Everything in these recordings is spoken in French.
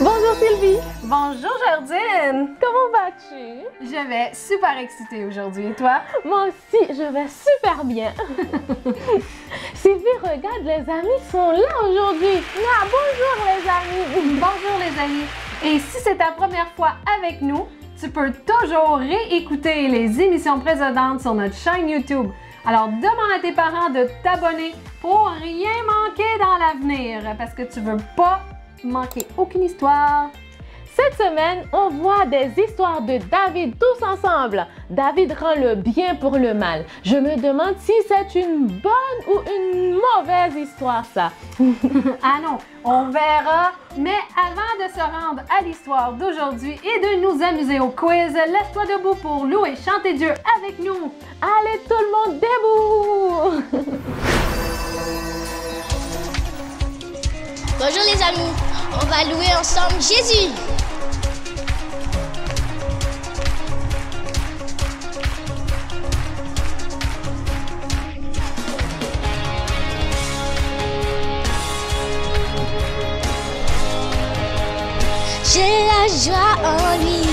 Bonjour Sylvie! Bonjour Jardine! Comment vas-tu? Je vais super excitée aujourd'hui, et toi? Moi aussi, je vais super bien! Sylvie, regarde, les amis sont là aujourd'hui! Ah, bonjour les amis! Bonjour les amis! Et si c'est ta première fois avec nous, tu peux toujours réécouter les émissions précédentes sur notre chaîne YouTube. Alors, demande à tes parents de t'abonner pour rien manquer dans l'avenir, parce que tu veux pas manquer aucune histoire. Cette semaine, on voit des histoires de David tous ensemble. David rend le bien pour le mal. Je me demande si c'est une bonne ou une mauvaise histoire, ça. Ah non, on verra. Mais avant de se rendre à l'histoire d'aujourd'hui et de nous amuser au quiz, laisse-toi debout pour louer et chanter Dieu avec nous. Allez, tout le monde debout! Bonjour les amis, on va louer ensemble Jésus. J'ai la joie en lui.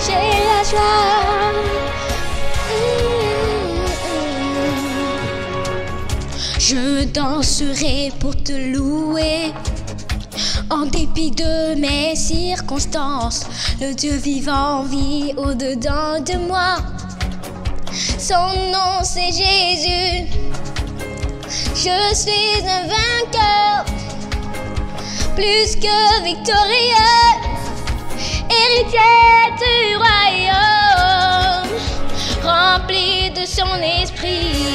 J'ai la joie. Je danserai pour te louer. En dépit de mes circonstances, le Dieu vivant vit au-dedans de moi. Son nom c'est Jésus. Je suis un vainqueur, plus que victorieux, héritier du royaume, rempli de son esprit.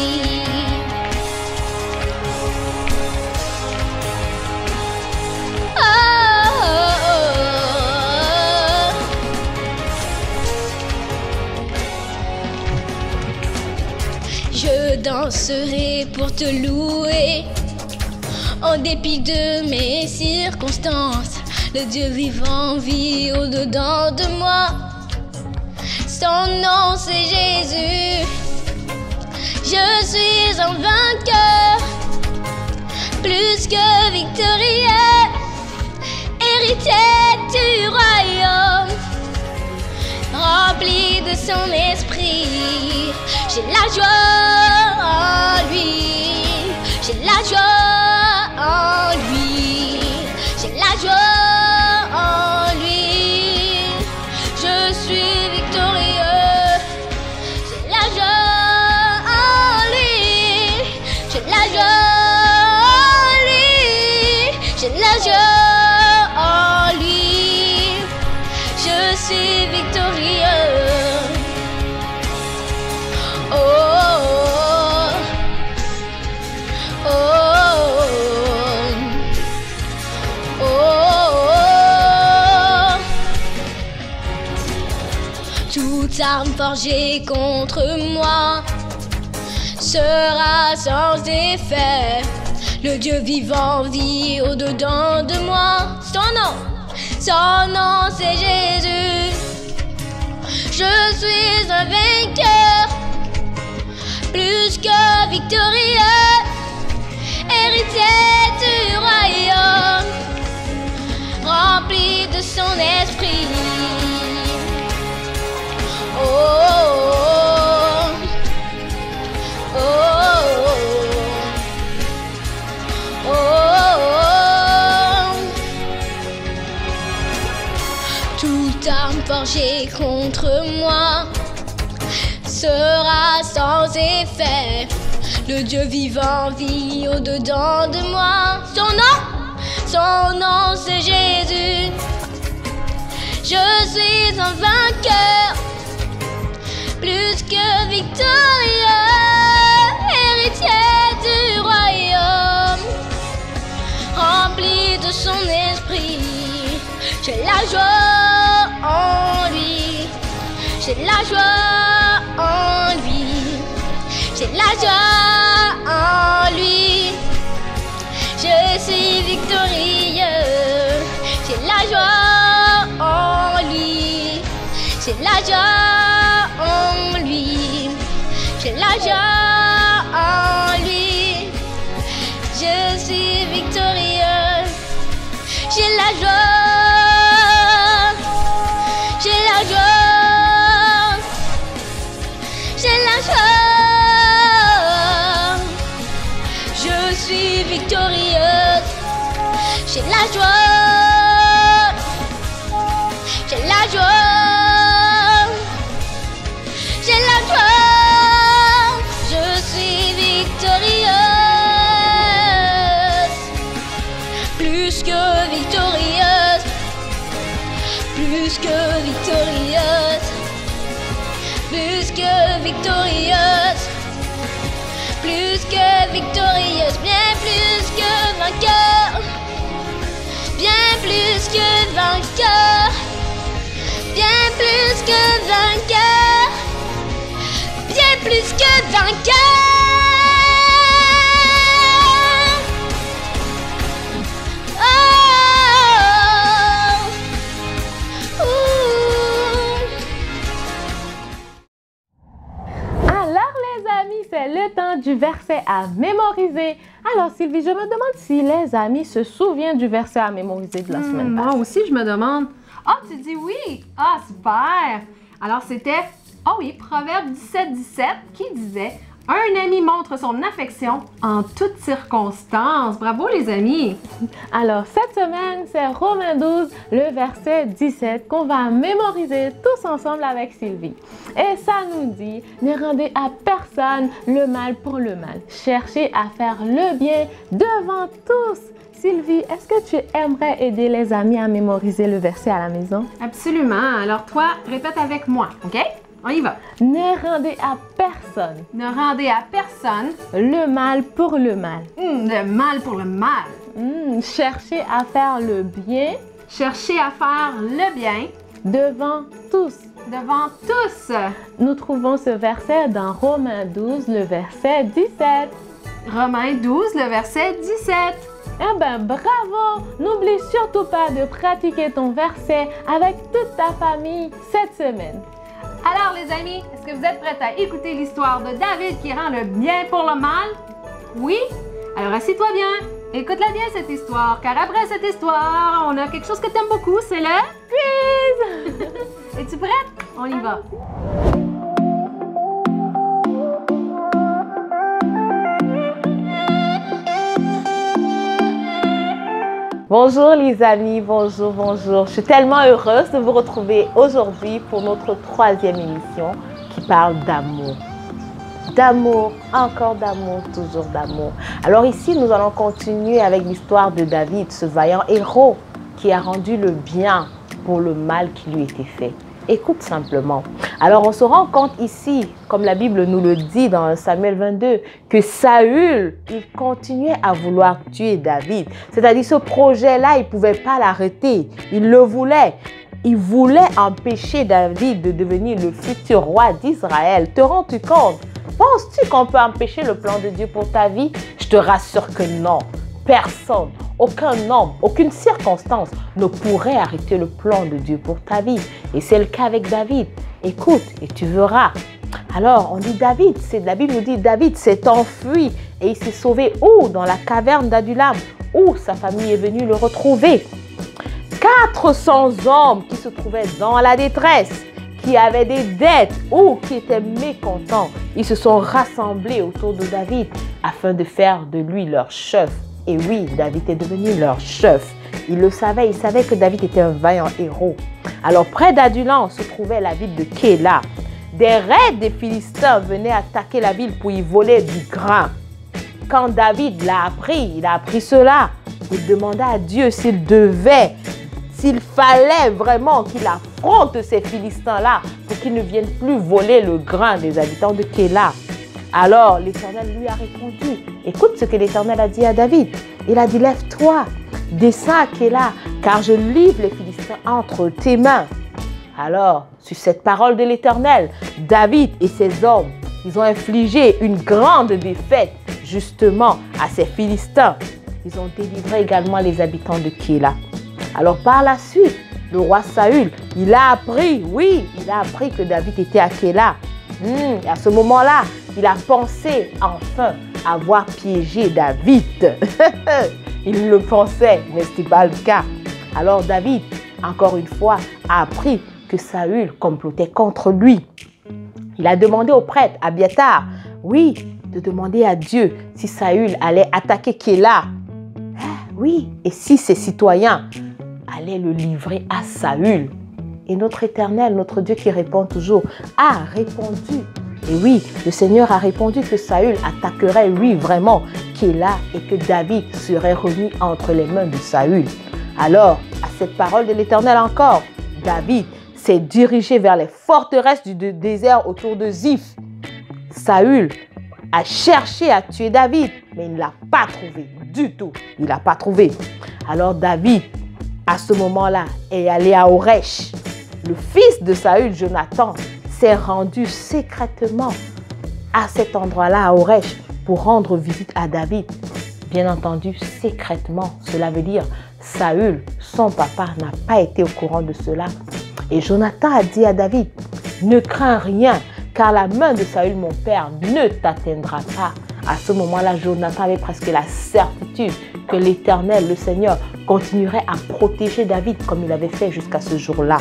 Je danserai pour te louer, en dépit de mes circonstances. Le Dieu vivant vit au-dedans de moi. Son nom c'est Jésus. Je suis un vainqueur, plus que victorieux, héritier du royaume, rempli de son esprit. J'ai la joie en lui, j'ai la joie en lui, j'ai la joie en lui. Je suis victorieux, j'ai la joie en lui, j'ai la joie en lui, j'ai la joie en lui. Je suis victorieux. Toute arme forgée contre moi sera sans effet. Le Dieu vivant vit au-dedans de moi. Son nom c'est Jésus. Je suis un vainqueur, plus que victorieux, héritier du royaume, rempli de son esprit. Oh, oh, oh, oh, oh, oh. Toute arme forgée contre moi sera sans effet. Le Dieu vivant vit au-dedans de moi. Son nom c'est Jésus. Je suis un vainqueur, plus que victorieux, héritier du royaume, rempli de son esprit. J'ai la joie en lui, j'ai la joie en lui, j'ai la joie en lui. Je suis victorieux, j'ai la joie J'ai la joie en lui. J'ai la joie en lui. Je suis victorieuse. J'ai la joie. J'ai la joie. J'ai la joie. Je suis victorieuse. J'ai la joie. J'ai la joie. J'ai la joie. Je suis victorieuse. Plus que victorieuse. Plus que victorieuse. Plus que victorieuse. Plus que victorieuse. Bien plus que vainqueur. Bien plus que vainqueur. Bien plus que vainqueur. Bien plus que vainqueur. Oh. Ouh. Alors les amis, c'est le temps du verset à mémoriser. Alors Sylvie, je me demande si les amis se souviennent du verset à mémoriser de la semaine passée. Moi aussi, je me demande. Ah, tu dis oui! Ah, super! Alors, c'était, Proverbe 17-17 qui disait « Un ami montre son affection en toutes circonstances. » Bravo, les amis! Alors cette semaine, c'est Romains 12, le verset 17 qu'on va mémoriser tous ensemble avec Sylvie. Et ça nous dit « Ne rendez à personne le mal pour le mal. Cherchez à faire le bien devant tous. » Sylvie, est-ce que tu aimerais aider les amis à mémoriser le verset à la maison? Absolument. Alors, toi, répète avec moi, OK? On y va. Ne rendez à personne Ne rendez à personne le mal pour le mal. le mal pour le mal. Cherchez à faire le bien Cherchez à faire le bien devant tous. devant tous. Nous trouvons ce verset dans Romains 12, le verset 17. Romains 12, le verset 17. Eh bien, bravo! N'oublie surtout pas de pratiquer ton verset avec toute ta famille cette semaine. Alors les amis, est-ce que vous êtes prêts à écouter l'histoire de David qui rend le bien pour le mal? Oui? Alors assis-toi bien, écoute-la bien cette histoire, car après cette histoire, on a quelque chose que tu aimes beaucoup, c'est le quiz! Es-tu prête? On y va. Bonjour les amis, bonjour, bonjour. Je suis tellement heureuse de vous retrouver aujourd'hui pour notre 3e émission qui parle d'amour. D'amour, encore d'amour, toujours d'amour. Alors ici, nous allons continuer avec l'histoire de David, ce vaillant héros qui a rendu le bien pour le mal qui lui était fait. Écoute simplement. Alors on se rend compte ici, comme la Bible nous le dit dans Samuel 22, que Saül, il continuait à vouloir tuer David. C'est-à-dire ce projet-là, il ne pouvait pas l'arrêter. Il le voulait. Il voulait empêcher David de devenir le futur roi d'Israël. Te rends-tu compte? Penses-tu qu'on peut empêcher le plan de Dieu pour ta vie? Je te rassure que non. Personne, aucun homme, aucune circonstance ne pourrait arrêter le plan de Dieu pour ta vie. Et c'est le cas avec David. Écoute et tu verras. Alors, on dit David, la Bible nous dit David s'est enfui et il s'est sauvé où? Dans la caverne d'Adulam, où sa famille est venue le retrouver. 400 hommes qui se trouvaient dans la détresse, qui avaient des dettes ou qui étaient mécontents, ils se sont rassemblés autour de David afin de faire de lui leur chef. Et oui, David est devenu leur chef. Il le savait, il savait que David était un vaillant héros. Alors près d'Adulam se trouvait la ville de Kéla. Des raids des Philistins venaient attaquer la ville pour y voler du grain. Quand David l'a appris, il a appris cela. Il demanda à Dieu s'il fallait vraiment qu'il affronte ces Philistins-là pour qu'ils ne viennent plus voler le grain des habitants de Kéla. Alors l'Éternel lui a répondu. Écoute ce que l'Éternel a dit à David. Il a dit, lève-toi, descends à Kéla, car je livre les Philistins entre tes mains. Alors, sur cette parole de l'Éternel, David et ses hommes, ils ont infligé une grande défaite justement à ces Philistins. Ils ont délivré également les habitants de Kéla. Alors par la suite, le roi Saül, il a appris, oui, il a appris que David était à Kéla. Et à ce moment-là, il a pensé enfin avoir piégé David. Il le pensait, mais ce n'était pas le cas. Alors David, encore une fois, a appris que Saül complotait contre lui. Il a demandé au prêtre Abiathar, oui, de demander à Dieu si Saül allait attaquer Kéla. Oui, et si ses citoyens allaient le livrer à Saül. Et notre Éternel, notre Dieu qui répond toujours, a répondu. Et oui, le Seigneur a répondu que Saül attaquerait, oui, vraiment, Kéla et que David serait remis entre les mains de Saül. Alors, à cette parole de l'Éternel encore, David s'est dirigé vers les forteresses du désert autour de Ziph. Saül a cherché à tuer David, mais il ne l'a pas trouvé du tout. Il ne l'a pas trouvé. Alors David, à ce moment-là, est allé à Horesh. Le fils de Saül, Jonathan, s'est rendu secrètement à cet endroit-là, à Horesh, pour rendre visite à David. Bien entendu, secrètement. Cela veut dire Saül, son papa, n'a pas été au courant de cela. Et Jonathan a dit à David, ne crains rien, car la main de Saül, mon père, ne t'atteindra pas. À ce moment-là, Jonathan avait presque la certitude que l'Éternel, le Seigneur, continuerait à protéger David comme il avait fait jusqu'à ce jour-là.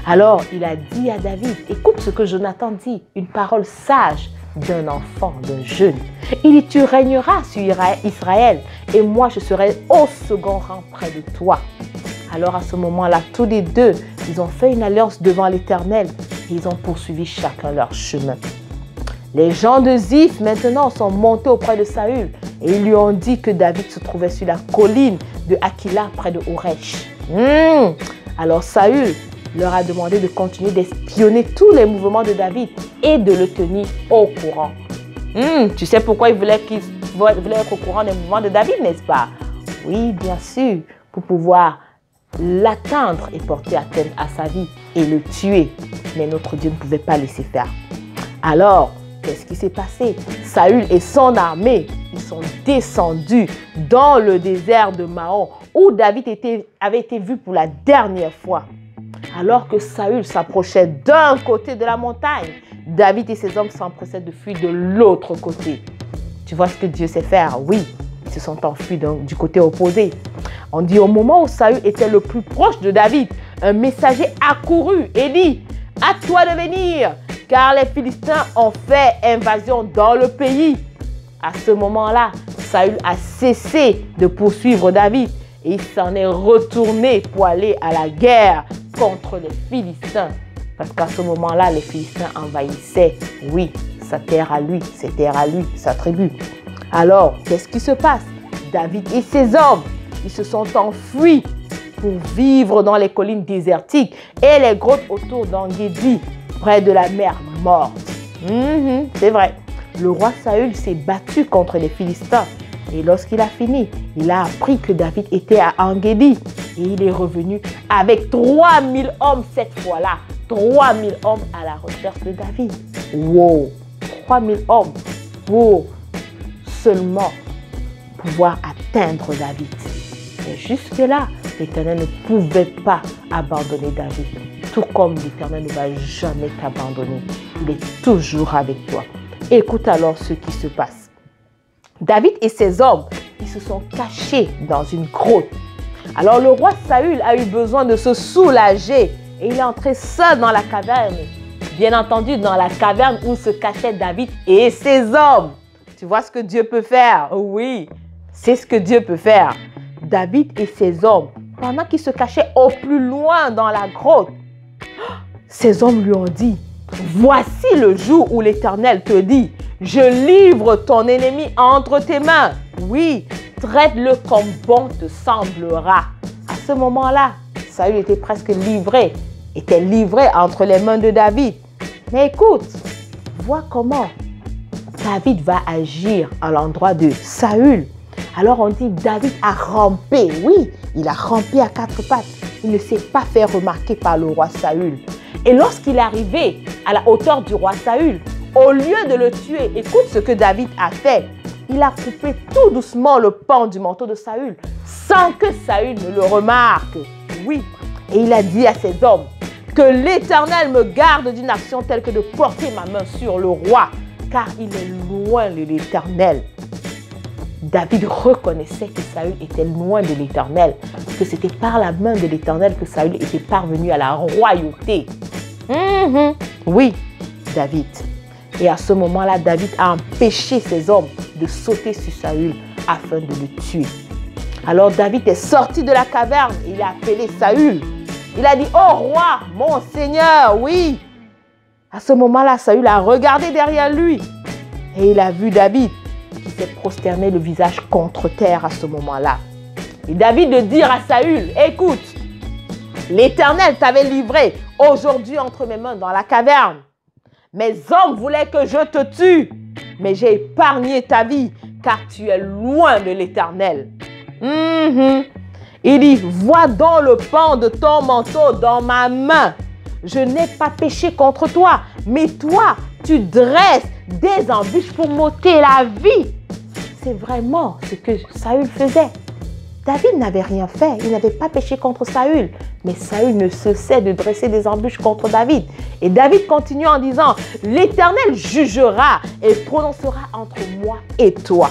Alors, il a dit à David, écoute ce que Jonathan dit, une parole sage d'un enfant, d'un jeune. Il dit, tu régneras sur Israël et moi je serai au second rang près de toi. Alors à ce moment-là, tous les deux, ils ont fait une alliance devant l'Éternel et ils ont poursuivi chacun leur chemin. Les gens de Ziph maintenant sont montés auprès de Saül et ils lui ont dit que David se trouvait sur la colline de Hakila près de Horesh. Alors Saül leur a demandé de continuer d'espionner tous les mouvements de David et de le tenir au courant. Tu sais pourquoi il voulait être au courant des mouvements de David, n'est-ce pas? Oui, bien sûr, pour pouvoir l'atteindre et porter atteinte à sa vie et le tuer. Mais notre Dieu ne pouvait pas laisser faire. Alors, qu'est-ce qui s'est passé? Saül et son armée, ils sont descendus dans le désert de Maon où David avait été vu pour la dernière fois. Alors que Saül s'approchait d'un côté de la montagne, David et ses hommes s'empressaient de fuir de l'autre côté. Tu vois ce que Dieu sait faire? Oui, ils se sont enfuis du côté opposé. On dit au moment où Saül était le plus proche de David, un messager accourut et dit, « À toi de venir, car les Philistins ont fait invasion dans le pays. » À ce moment-là, Saül a cessé de poursuivre David et il s'en est retourné pour aller à la guerre contre les Philistins. Parce qu'à ce moment-là, les Philistins envahissaient, oui, sa terre à lui, ses terres à lui, sa tribu. Alors, qu'est-ce qui se passe? David et ses hommes, ils se sont enfuis pour vivre dans les collines désertiques et les grottes autour d'Engedi, près de la mer Morte. C'est vrai. Le roi Saül s'est battu contre les Philistins. Et lorsqu'il a fini, il a appris que David était à Engedi. Et il est revenu avec 3000 hommes cette fois-là. 3000 hommes à la recherche de David. Wow! 3000 hommes pour seulement pouvoir atteindre David. Et jusque-là, l'Éternel ne pouvait pas abandonner David. Tout comme l'Éternel ne va jamais t'abandonner. Il est toujours avec toi. Écoute alors ce qui se passe. David et ses hommes, ils se sont cachés dans une grotte. Alors le roi Saül a eu besoin de se soulager et il est entré seul dans la caverne. Bien entendu, dans la caverne où se cachaient David et ses hommes. Tu vois ce que Dieu peut faire? Oui, c'est ce que Dieu peut faire. David et ses hommes, pendant qu'ils se cachaient au plus loin dans la grotte, ses hommes lui ont dit, « Voici le jour où l'Éternel te dit, je livre ton ennemi entre tes mains. Oui, traite-le comme bon te semblera. » À ce moment-là, Saül était presque livré, entre les mains de David. Mais écoute, vois comment David va agir à l'endroit de Saül. Alors on dit David a rampé. Oui, il a rampé à quatre pattes. Il ne s'est pas fait remarquer par le roi Saül. Et lorsqu'il est arrivé à la hauteur du roi Saül, au lieu de le tuer, écoute ce que David a fait. Il a coupé tout doucement le pan du manteau de Saül sans que Saül ne le remarque. Oui. Et il a dit à ses hommes, que l'Éternel me garde d'une action telle que de porter ma main sur le roi, car il est loin de l'Éternel. David reconnaissait que Saül était loin de l'Éternel, que c'était par la main de l'Éternel que Saül était parvenu à la royauté. Oui, David. Et à ce moment-là, David a empêché ses hommes de sauter sur Saül afin de le tuer. Alors David est sorti de la caverne et il a appelé Saül. Il a dit, « Oh roi, mon Seigneur, oui !» À ce moment-là, Saül a regardé derrière lui et il a vu David qui s'est prosterné le visage contre terre à ce moment-là. Et David de dire à Saül, « Écoute, l'Éternel t'avait livré aujourd'hui entre mes mains dans la caverne. Mes hommes voulaient que je te tue, mais j'ai épargné ta vie car tu es loin de l'Éternel. » Il dit, « Vois donc le pan de ton manteau dans ma main. Je n'ai pas péché contre toi, mais toi, tu dresses des embûches pour m'ôter la vie. » C'est vraiment ce que Saül faisait. David n'avait rien fait, il n'avait pas péché contre Saül. Mais Saül ne cessait de dresser des embûches contre David. Et David continue en disant, « L'Éternel jugera et prononcera entre moi et toi.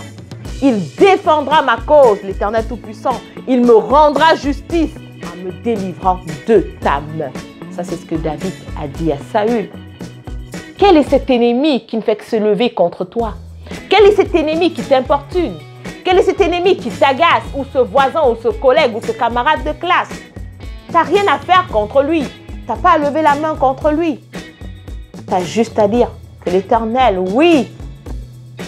Il défendra ma cause, l'Éternel Tout-Puissant. Il me rendra justice en me délivrant de ta main. » Ça, c'est ce que David a dit à Saül. Quel est cet ennemi qui ne fait que se lever contre toi? Quel est cet ennemi qui t'importune? Quel est cet ennemi qui t'agace, ou ce voisin, ou ce collègue, ou ce camarade de classe? Tu n'as rien à faire contre lui. Tu n'as pas à lever la main contre lui. Tu as juste à dire que l'Éternel, oui,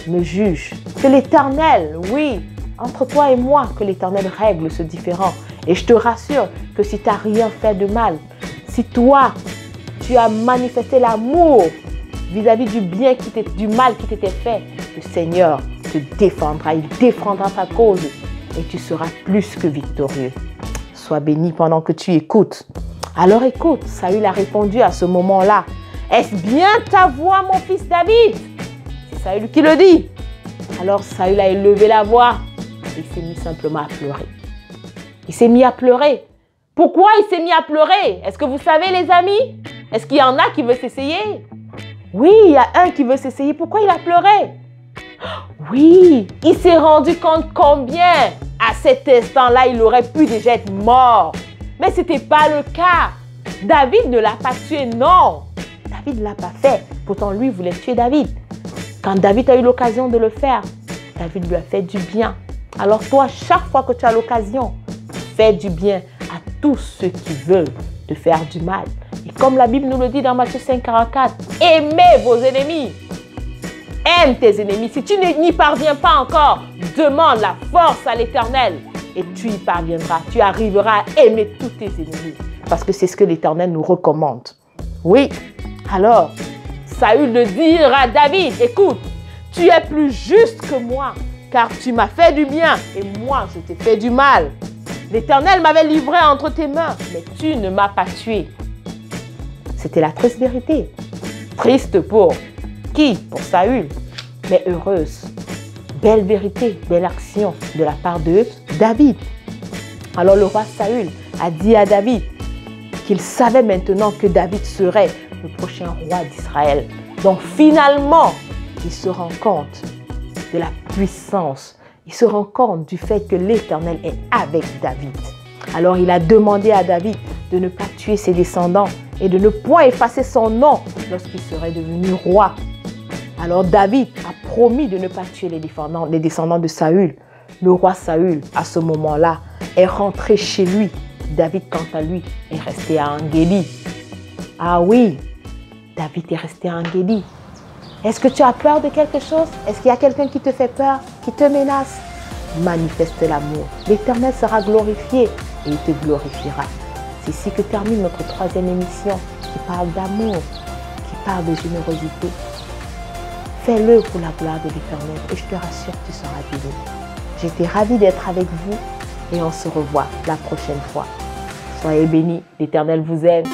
me juge. Que l'Éternel, oui, entre toi et moi, que l'Éternel règle ce différend. Et je te rassure que si tu n'as rien fait de mal, si toi, tu as manifesté l'amour vis-à-vis du mal qui t'était fait, le Seigneur te défendra, il défendra ta cause et tu seras plus que victorieux. Sois béni pendant que tu écoutes. Alors écoute, Saül a répondu à ce moment-là, « Est-ce bien ta voix, mon fils David ?» C'est Saül qui le dit. Alors Saül a élevé la voix et il s'est mis simplement à pleurer. Il s'est mis à pleurer. Pourquoi il s'est mis à pleurer? Est-ce que vous savez, les amis? Est-ce qu'il y en a qui veulent s'essayer? Oui, il y a un qui veut s'essayer. Pourquoi il a pleuré? Oui, il s'est rendu compte combien, à cet instant-là, il aurait pu déjà être mort. Mais ce n'était pas le cas. David ne l'a pas tué, non. David ne l'a pas fait. Pourtant, lui voulait tuer David. Quand David a eu l'occasion de le faire, David lui a fait du bien. Alors toi, chaque fois que tu as l'occasion, fais du bien à tous ceux qui veulent te faire du mal. Et comme la Bible nous le dit dans Matthieu 5,44, aimez vos ennemis. Aime tes ennemis. Si tu n'y parviens pas encore, demande la force à l'Éternel et tu y parviendras. Tu arriveras à aimer tous tes ennemis parce que c'est ce que l'Éternel nous recommande. Oui, alors, Saül de dire à David, écoute, tu es plus juste que moi car tu m'as fait du bien et moi je t'ai fait du mal. L'Éternel m'avait livré entre tes mains, mais tu ne m'as pas tué. C'était la triste vérité. Triste pour qui? Pour Saül, mais heureuse. Belle vérité, belle action de la part de David. Alors le roi Saül a dit à David qu'il savait maintenant que David serait le prochain roi d'Israël. Donc finalement, il se rend compte de la puissance. Il se rend compte du fait que l'Éternel est avec David. Alors il a demandé à David de ne pas tuer ses descendants et de ne point effacer son nom lorsqu'il serait devenu roi. Alors David a promis de ne pas tuer les descendants de Saül. Le roi Saül, à ce moment-là, est rentré chez lui. David, quant à lui, est resté à Engedi. Ah oui, David est resté à Engedi. Est-ce que tu as peur de quelque chose? Est-ce qu'il y a quelqu'un qui te fait peur, qui te menace? Manifeste l'amour. L'Éternel sera glorifié et il te glorifiera. C'est ici que termine notre 3e émission qui parle d'amour, qui parle de générosité. Fais-le pour la gloire de l'Éternel et je te rassure que tu seras béni. J'étais ravie d'être avec vous et on se revoit la prochaine fois. Soyez bénis, l'Éternel vous aime.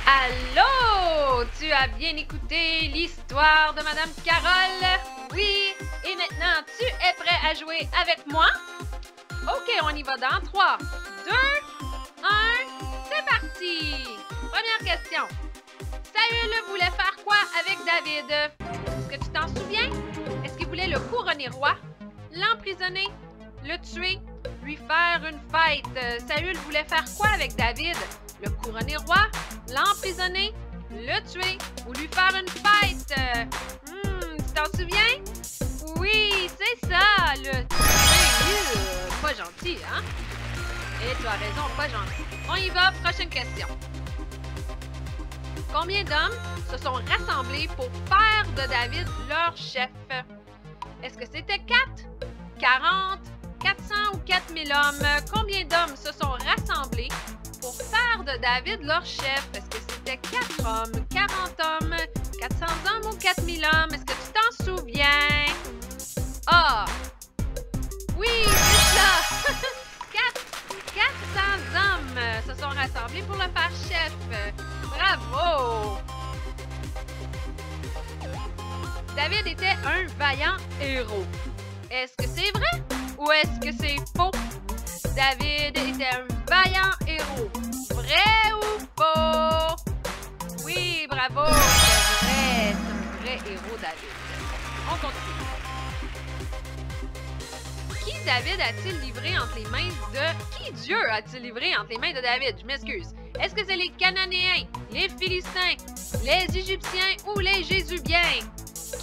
Allô! Tu as bien écouté l'histoire de Madame Carole? Oui! Et maintenant, tu es prêt à jouer avec moi? OK, on y va dans 3, 2, 1, c'est parti! Première question. Saül voulait faire quoi avec David? Est-ce que tu t'en souviens? Est-ce qu'il voulait le couronner roi, l'emprisonner, le tuer, lui faire une fête? Saül voulait faire quoi avec David? Le couronner roi, l'emprisonner, le tuer ou lui faire une fête? Tu t'en souviens? Oui, c'est ça, le tuer. Pas gentil, hein? Et tu as raison, pas gentil. On y va, prochaine question. Combien d'hommes se sont rassemblés pour faire de David leur chef? Est-ce que c'était 4, 40, 400 ou 4000 hommes? Combien d'hommes se sont rassemblés pour faire de David leur chef? Est-ce que c'était 4 hommes, 40 hommes, 400 hommes ou 4000 hommes? Est-ce que tu t'en souviens? Ah! Oui, c'est ça! 400 hommes se sont rassemblés pour le faire chef. Bravo! David était un vaillant héros. Est-ce que c'est vrai ou est-ce que c'est faux? David était un vaillant héros. Vrai ou faux? Oui, bravo! C'est vrai. C'est un vrai héros, David. On continue. Qui David a-t-il livré entre les mains de... Qui Dieu a-t-il livré entre les mains de David? Je m'excuse. Est-ce que c'est les Cananéens, les Philistins, les Égyptiens ou les Jésubiens?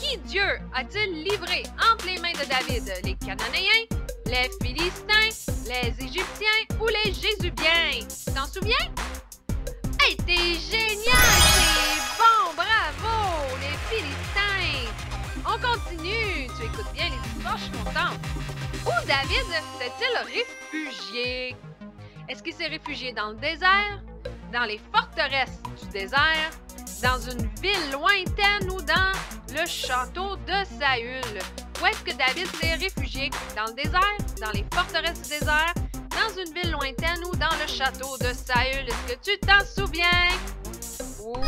Qui Dieu a-t-il livré entre les mains de David? Les Cananéens, les Philistins, les Égyptiens ou les Jésubiens? Tu t'en souviens? Hey, t'es génial! C'est bon! Bravo! Les Philistins! On continue! Tu écoutes bien les histoires, je suis contente. Où David s'est-il réfugié? Est-ce qu'il s'est réfugié dans le désert, dans les forteresses du désert, dans une ville lointaine ou dans le château de Saül? Où est-ce que David s'est réfugié? Dans le désert, dans les forteresses du désert, dans une ville lointaine ou dans le château de Saül? Est-ce que tu t'en souviens? Oui,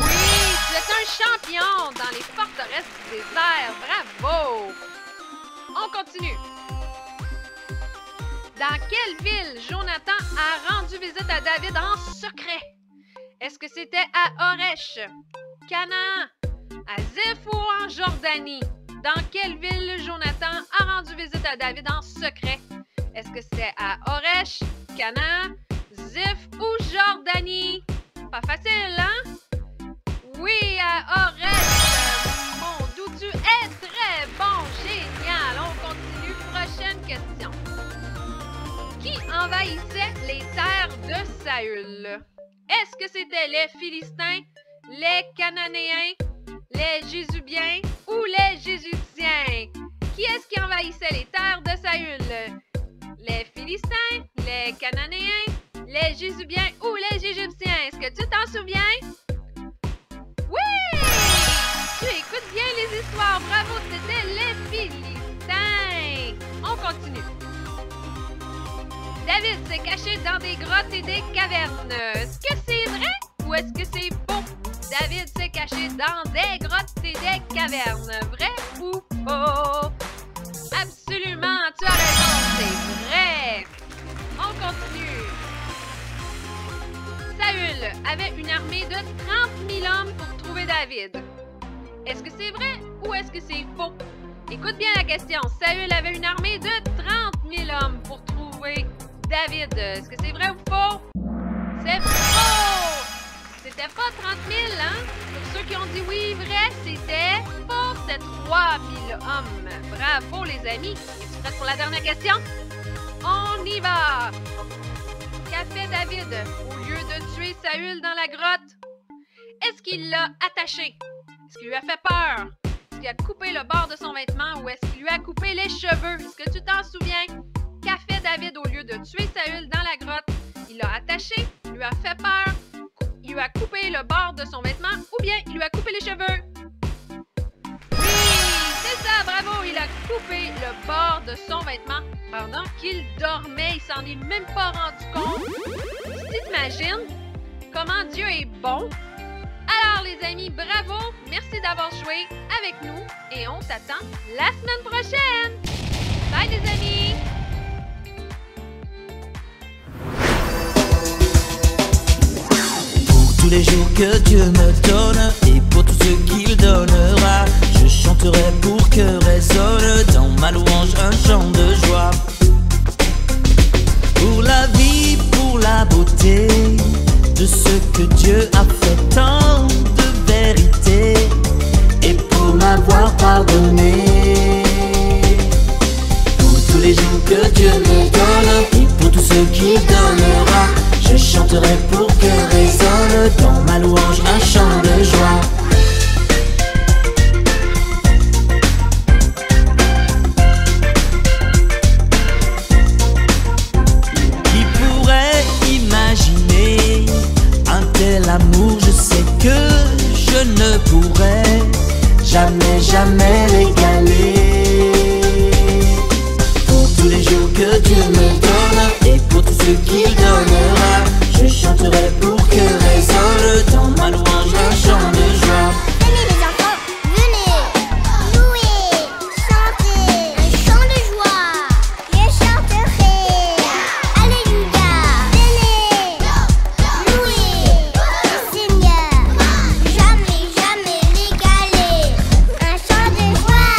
tu es un champion dans les forteresses du désert. Bravo! On continue. Dans quelle ville Jonathan a rendu visite à David en secret? Est-ce que c'était à Oresh, Canaan, à Ziph ou en Jordanie? Dans quelle ville Jonathan a rendu visite à David en secret? Est-ce que c'était à Oresh, Canaan, Ziph ou Jordanie? Pas facile, hein? Oui, à Oresh. Mon doudou est très bon. Génial. On continue. Prochaine question. Qui envahissait les terres de Saül? Est-ce que c'était les Philistins, les Cananéens, les Jésubiens ou les Jésusiens? Qui est-ce qui envahissait les terres de Saül? Les Philistins, les Cananéens, les Jésubiens ou les Égyptiens? Est-ce que tu t'en souviens? Oui! Tu écoutes bien les histoires. Bravo, c'était les Philistins. On continue. David s'est caché dans des grottes et des cavernes. Est-ce que c'est vrai ou est-ce que c'est faux? David s'est caché dans des grottes et des cavernes. Vrai ou faux? Absolument, tu as raison, c'est vrai. On continue. Saül avait une armée de 30 000 hommes pour trouver David. Est-ce que c'est vrai ou est-ce que c'est faux? Écoute bien la question. Saül avait une armée de 30 000 hommes pour trouver David. Est-ce que c'est vrai ou faux? C'est faux! C'était pas 30 000, hein? Pour ceux qui ont dit oui, vrai, c'était faux. C'était 3 000 hommes. Bravo, les amis. Es-tu prête pour la dernière question? On y va! Qu'a fait David au lieu de tuer Saül dans la grotte? Est-ce qu'il l'a attaché? Est-ce qu'il lui a fait peur? Est-ce qu'il a coupé le bord de son vêtement ou est-ce qu'il lui a coupé les cheveux? Est-ce que tu t'en souviens? Qu'a fait David au lieu de tuer Saül dans la grotte? Il l'a attaché, il lui a fait peur, il lui a coupé le bord de son vêtement ou bien il lui a coupé les cheveux? Oui, c'est ça, bravo! Il a coupé le bord de son vêtement pendant qu'il dormait. Il s'en est même pas rendu compte. Tu t'imagines comment Dieu est bon? Alors les amis, bravo! Merci d'avoir joué avec nous et on t'attend la semaine prochaine! Bye les amis! Pour tous les jours que Dieu me donne et pour tout ce qu'il donnera, je chanterai pour que résonne dans ma louange un chant de joie. Pour la vie, pour la beauté de ce que Dieu a fait, tant de vérité, et pour m'avoir pardonné. Pour tous les jours que Dieu me donne et pour tout ce qu'il donnera, je chanterai pour que résonne dans ma louange un chant de joie. Qui pourrait imaginer un tel amour? Je sais que je ne pourrais jamais l'égaler. Pour tous les jours que Dieu me donne et pour tout ce qu'il donnera, je chanterai pour que résonne dans ma louange un chant de joie. Venez les enfants, venez, louer, chanter, un chant de joie. Je chanterai, alléluia. Venez, louer le Seigneur, jamais l'égaler. Un chant de joie.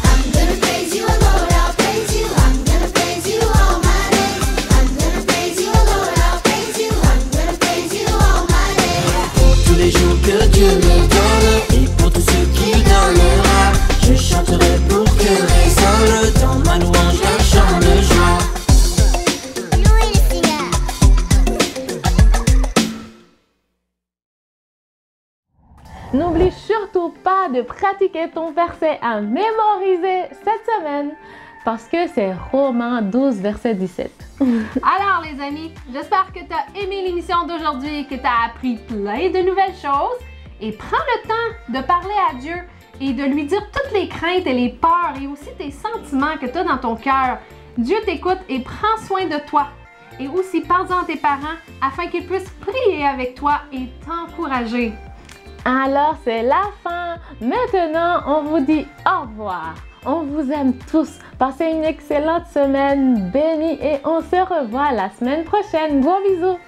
I'm gonna praise you, Lord, I'll praise you. I'm gonna praise you all my days. I'm gonna praise you, Lord, I'll praise you. I'm gonna praise you all my days. Pour tous les jours que Dieu me donne et pour tout ce qu'il donnera, je chanterai pour que résonne dans ma louange un chant de joie. Louez le Seigneur. N'oublie surtout pas de pratiquer ton verset à mémoriser cette semaine parce que c'est Romains 12, verset 17. Alors les amis, j'espère que tu as aimé l'émission d'aujourd'hui, que tu as appris plein de nouvelles choses et prends le temps de parler à Dieu et de lui dire toutes les craintes et les peurs et aussi tes sentiments que tu as dans ton cœur. Dieu t'écoute et prend soin de toi. Et aussi parle-en à tes parents afin qu'ils puissent prier avec toi et t'encourager. Alors c'est la fin. Maintenant, on vous dit au revoir. On vous aime tous. Passez une excellente semaine bénie et on se revoit la semaine prochaine. Gros bisous.